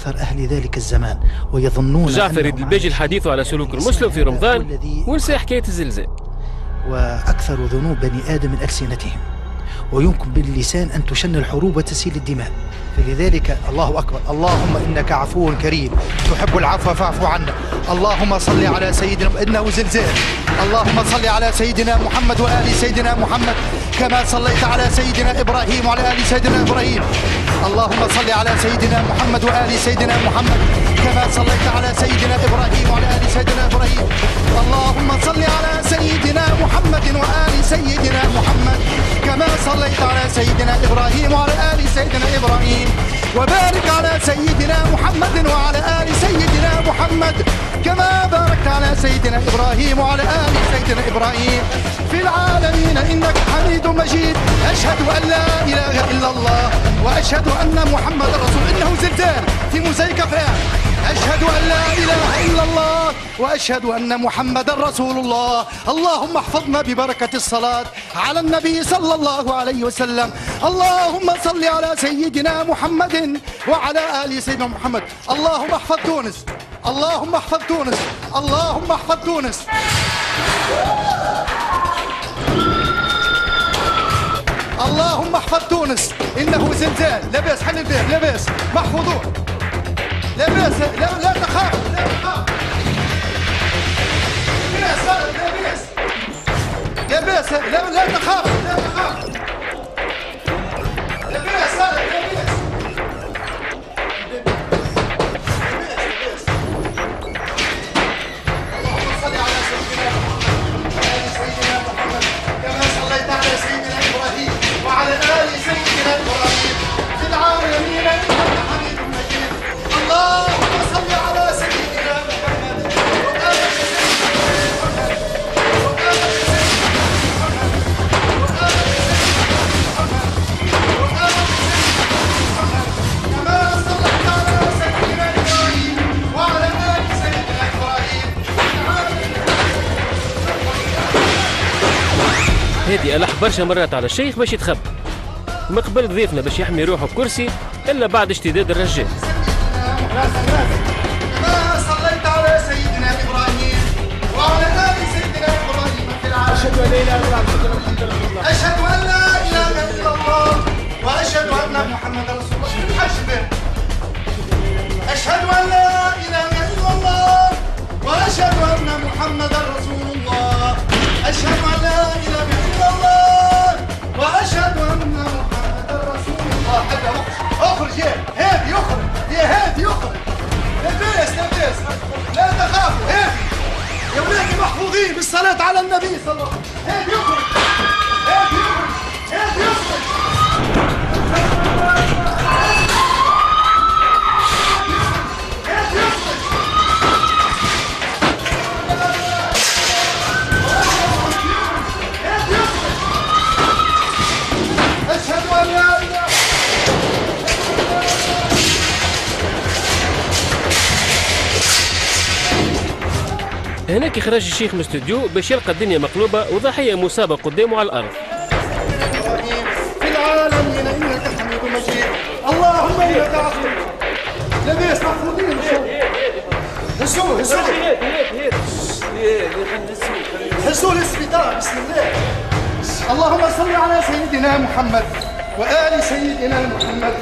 أكثر أهل ذلك الزمان ويظنون. جعفر الباجي الحديث على سلوك المسلم في رمضان ونسى حكاية الزلزال. وأكثر ذنوب بني آدم من ألسنتهم، ويمكن باللسان أن تشن الحروب وتسيل الدماء. فلذلك الله أكبر، اللهم إنك عفو كريم تحب العفو فاعف عنا. اللهم صل على سيدنا، إنه زلزال. اللهم صل على سيدنا محمد وآل سيدنا محمد كما صليت على سيدنا إبراهيم وعلى آل سيدنا إبراهيم. اللهم صل على سيدنا محمد وآل سيدنا محمد كما صليت على سيدنا إبراهيم وعلى آل سيدنا إبراهيم. اللهم صل على سيدنا محمد وآل سيدنا محمد كما صليت على سيدنا إبراهيم وعلى آل سيدنا إبراهيم. وبارك على سيدنا محمد وعلى آل سيدنا محمد كما باركت على سيدنا إبراهيم وعلى آل سيدنا إبراهيم في العالمين إنك حميد مجيد. أشهد أن لا إله إلا الله وأشهد أن محمد رسول. إنه زلزال في موزايك أفلام. أشهد أن لا إله إلا الله وأشهد أن محمد رسول الله. اللهم احفظنا ببركة الصلاة على النبي صلى الله عليه وسلم. اللهم صل على سيدنا محمد وعلى آل سيدنا محمد. اللهم احفظ تونس، اللهم احفظ تونس، اللهم احفظ تونس. اللهم احفظ تونس. إنه زلزال. لاباس حل الباب، لاباس محفوظون، لاباس، لا تخاف، لا تخاف. لاباس، لا تخاف، لا تخاف. لاباس، لاباس. اللهم صل على سيدنا محمد وآل سيدنا محمد كما صليت على سيدنا إبراهيم وعلى آل سيدنا إبراهيم في العالمين إنك حميد مجيد. اللهم صل على سيدنا محمد وآل سيدنا محمد وآل سيدنا محمد وآل سيدنا محمد وآل سيدنا محمد كما صليت على سيدنا إبراهيم وعلى آل سيدنا إبراهيم. هادي ألح برشا مرات على الشيخ باش يتخبى، ما قبل ضيفنا باش يحمي روحه بكرسي إلا بعد اشتداد الرجال. كما صليت على سيدنا إبراهيم وعلى آل سيدنا إبراهيم في العالمين. أشهد أن لا إله إلا الله، أشهد أن لا إله إلا الله وأشهد أن محمدا رسول الله. حسبه. أشهد أن لا إله إلا الله وأشهد أن محمدا رسول الله. أشهد أن لا إله إلا الله وأشهد أن محمدا رسول الله. حتى اخرج يا هادي، اخرج يا هادي، اخرج. لاباس، لاباس، لا تخافوا. هادي يا ولادي محفوظين بالصلاة على النبي صلى الله عليه وسلم. هادي اخرج، هادي اخرج، هادي اخرج. هناك خرج الشيخ من الاستوديو باش يلقى الدنيا مقلوبة وضحية مصابة قدامه على الأرض. في العالمين إنك حميد مجيد. اللهم إنك عفو. لاباس محفوظين. هزوه، هزوه، هزوه للسبيطار بسم الله. اللهم صل على سيدنا محمد وآل سيدنا محمد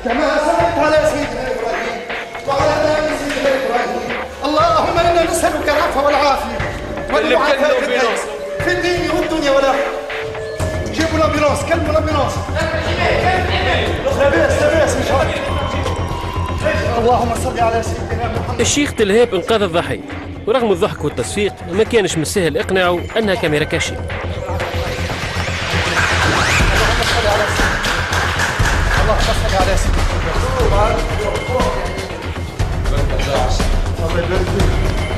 كما صليت على سيدنا إبراهيم وعلى آل سيدنا إبراهيم. اللهم إنا نسألك العفو والعافية والمعافاة في الدين والدنيا والآخرة. جيبوا الأمبيلانس، كلموا الأمبيلانس. لاباس، لاباس إن شاء الله. اللهم صل على سيدنا محمد. الشيخ تلهاب انقاذ الضحية، ورغم الضحك والتصفيق ما كانش من السهل اقناعه انها كاميرا كاشي. اللهم صل على سيدنا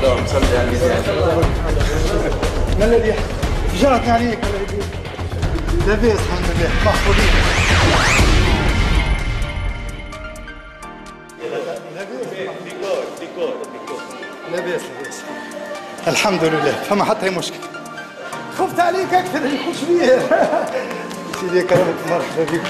اللهم صل على سيدنا. ما الذي جرت عليك؟ لاباس الحمد لله محفوظين. لاباس لاباس الحمد لله. فما حتى مشكل. خفت عليك اكثر يخش بيه. سيدي كرمك مرحبا بك.